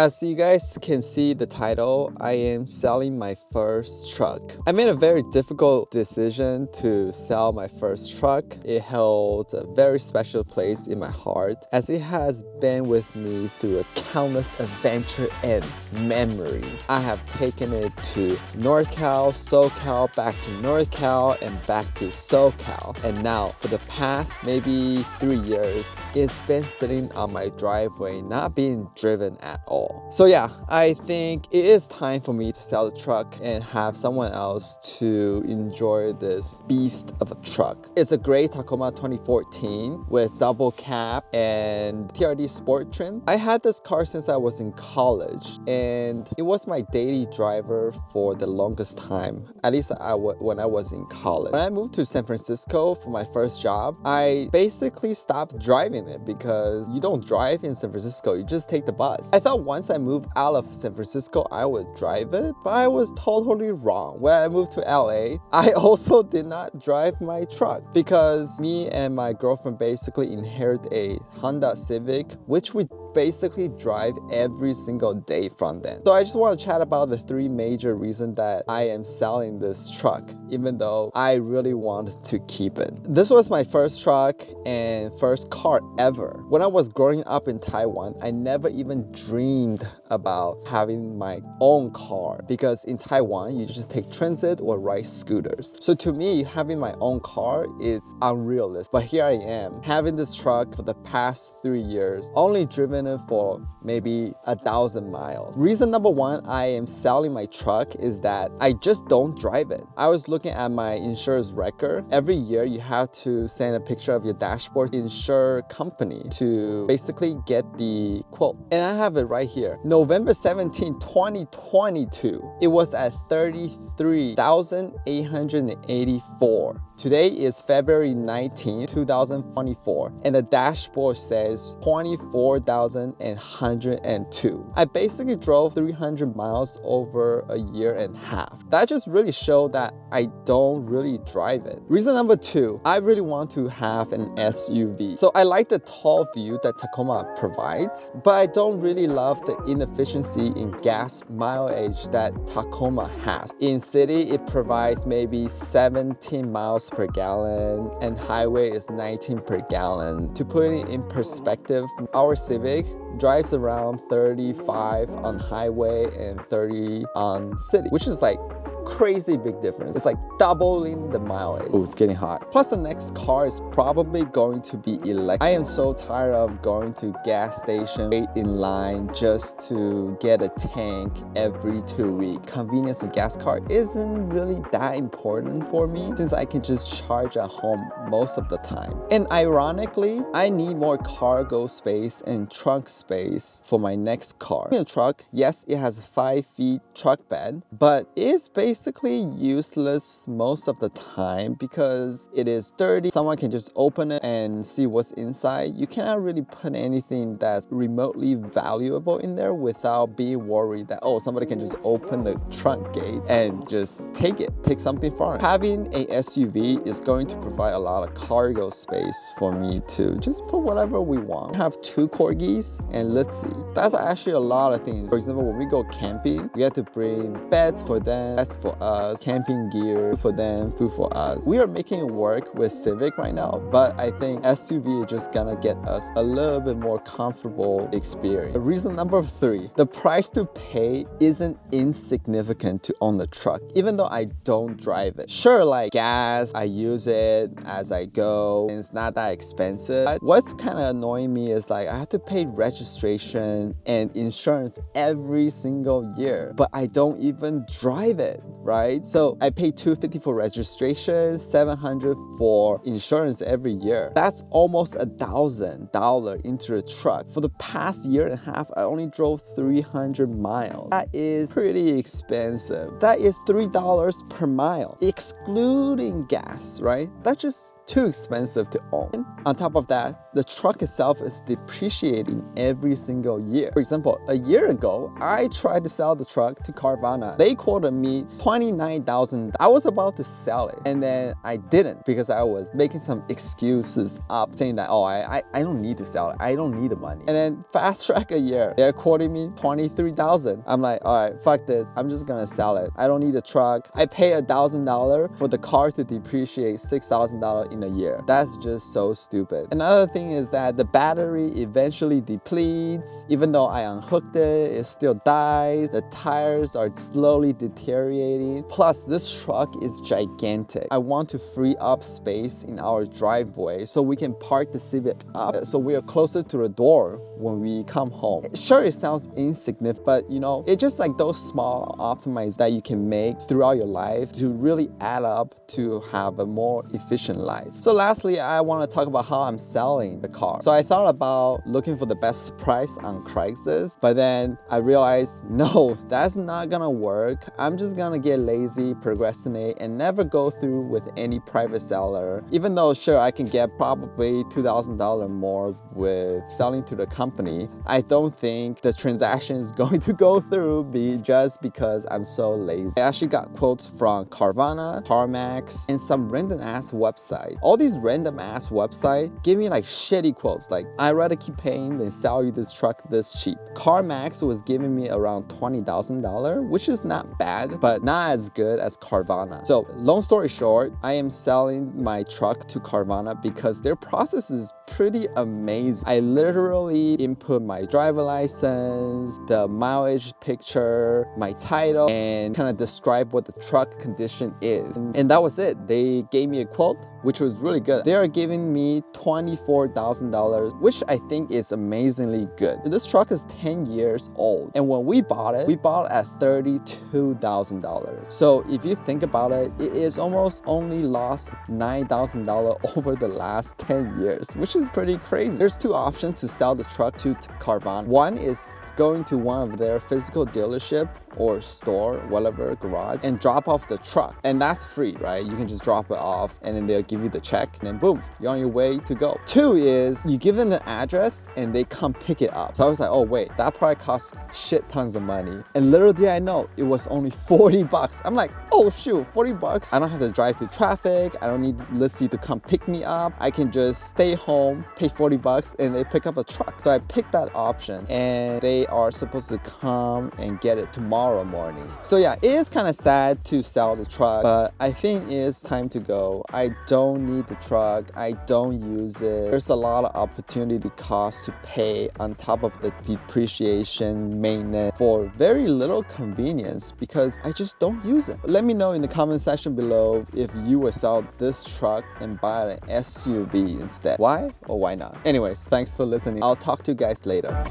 As you guys can see the title, I am selling my first truck. I made a very difficult decision to sell my first truck. It holds a very special place in my heart as it has been with me through a countless adventure and memory. I have taken it to NorCal, SoCal, back to NorCal, and back to SoCal. And now for the past maybe 3 years, it's been sitting on my driveway, not being driven at all. So yeah, I think it is time for me to sell the truck and have someone else to enjoy this beast of a truck. It's a gray Tacoma 2014 with double cab and TRD sport trim. I had this car since I was in college and it was my daily driver for the longest time, at least when I was in college. When I moved to San Francisco for my first job, I basically stopped driving it because you don't drive in San Francisco, you just take the bus. I thought once I moved out of San Francisco, I would drive it, but I was totally wrong. When I moved to LA, I also did not drive my truck because me and my girlfriend basically inherited a Honda Civic, which we basically drive every single day from then. So I just want to chat about the 3 major reasons that I am selling this truck, even though I really want to keep it. This was my first truck and first car ever. When I was growing up in Taiwan, I never even dreamed about having my own car because in Taiwan, you just take transit or ride scooters. So to me, having my own car is unrealistic. But here I am, having this truck for the past 3 years, only driven it for maybe 1,000 miles. Reason number 1 I am selling my truck is that I just don't drive it. I was looking at my insurance record. Every year you have to send a picture of your dashboard insure company to basically get the quote. And I have it right here. November 17, 2022, it was at 33,884. Today is February 19, 2024, and the dashboard says 24,102. I basically drove 300 miles over a year and a half. That just really showed that I don't really drive it. Reason number 2, I really want to have an SUV. So I like the tall view that Tacoma provides, but I don't really love the inefficiency in gas mileage that Tacoma has. In city, it provides maybe 17 miles per gallon and highway is 19 per gallon. To put it in perspective, our Civic drives around 35 on highway and 30 on city, which is like crazy big difference. It's like doubling the mileage. Oh, it's getting hot. Plus the next car is probably going to be electric. I am so tired of going to gas station, wait in line just to get a tank every 2 weeks. Convenience of gas car isn't really that important for me since I can just charge at home most of the time. And ironically, I need more cargo space and trunk space for my next car. In the truck, yes, it has a 5 feet truck bed, but it's basically useless most of the time because it is dirty. Someone can just open it and see what's inside. You cannot really put anything that's remotely valuable in there without being worried that, oh, somebody can just open the trunk gate and just take something from it. Having a SUV is going to provide a lot of cargo space for me to just put whatever we want. I have 2 corgis and let's see. That's actually a lot of things. For example, when we go camping, we have to bring beds for them, beds for us, camping gear for them, food for us. We are making it work with Civic right now, but I think SUV is just gonna get us a little bit more comfortable experience. Reason number 3, the price to pay isn't insignificant to own the truck, even though I don't drive it. Sure, like gas, I use it as I go, and it's not that expensive. But what's kind of annoying me is like I have to pay registration and insurance every single year, but I don't even drive it, right? So I pay $250 for registration, $700 for insurance every year. That's almost $1,000 into the truck. For the past year and a half, I only drove 300 miles. That is pretty expensive. That is $3 per mile, excluding gas, right? That's just too expensive to own. And on top of that, the truck itself is depreciating every single year. For example, a year ago, I tried to sell the truck to Carvana. They quoted me $29,000. I was about to sell it, and then I didn't because I was making some excuses up, saying that, oh, I don't need to sell it. I don't need the money. And then fast track a year, they're quoting me $23,000. I'm like, all right, fuck this. I'm just gonna sell it. I don't need a truck. I pay $1,000 for the car to depreciate $6,000 in a year. That's just so stupid. Another thing is that the battery eventually depletes. Even though I unhooked it, it still dies. The tires are slowly deteriorating. Plus, this truck is gigantic. I want to free up space in our driveway so we can park the Civic up so we are closer to the door when we come home. Sure, it sounds insignificant, but you know, it's just like those small optimizations that you can make throughout your life to really add up to have a more efficient life. So lastly, I want to talk about how I'm selling the car. So I thought about looking for the best price on Craigslist, but then I realized, no, that's not gonna work. I'm just gonna get lazy, procrastinate, and never go through with any private seller. Even though, sure, I can get probably $2,000 more with selling to the company, I don't think the transaction is going to go through just because I'm so lazy. I actually got quotes from Carvana, CarMax, and some random ass website. All these random ass websites give me like shitty quotes like, I'd rather keep paying than sell you this truck this cheap. CarMax was giving me around $20,000, which is not bad, but not as good as Carvana. So long story short, I am selling my truck to Carvana because their process is pretty amazing. I literally input my driver license, the mileage picture, my title, and kind of describe what the truck condition is. And that was it. They gave me a quote, which was really good. They are giving me $24,000, which I think is amazingly good. This truck is 10 years old. And when we bought it at $32,000. So if you think about it, it is almost only lost $9,000 over the last 10 years, which is pretty crazy. There's two options to sell the truck to Carvana. One is going to one of their physical dealership or store, whatever, garage, and drop off the truck. And that's free, right? You can just drop it off and then they'll give you the check and then boom, you're on your way to go. Two is you give them the address and they come pick it up. So I was like, oh wait, that probably costs shit tons of money. And little did I know, it was only 40 bucks. I'm like, oh shoot, 40 bucks. I don't have to drive through traffic. I don't need Lizzie to come pick me up. I can just stay home, pay 40 bucks and they pick up a truck. So I picked that option and they are supposed to come and get it tomorrow morning. So yeah, it is kind of sad to sell the truck, but I think it's time to go. I don't need the truck. I don't use it. There's a lot of opportunity cost to pay on top of the depreciation, maintenance for very little convenience because I just don't use it. Let me know in the comment section below if you would sell this truck and buy an SUV instead. Why or why not? Anyways, thanks for listening. I'll talk to you guys later.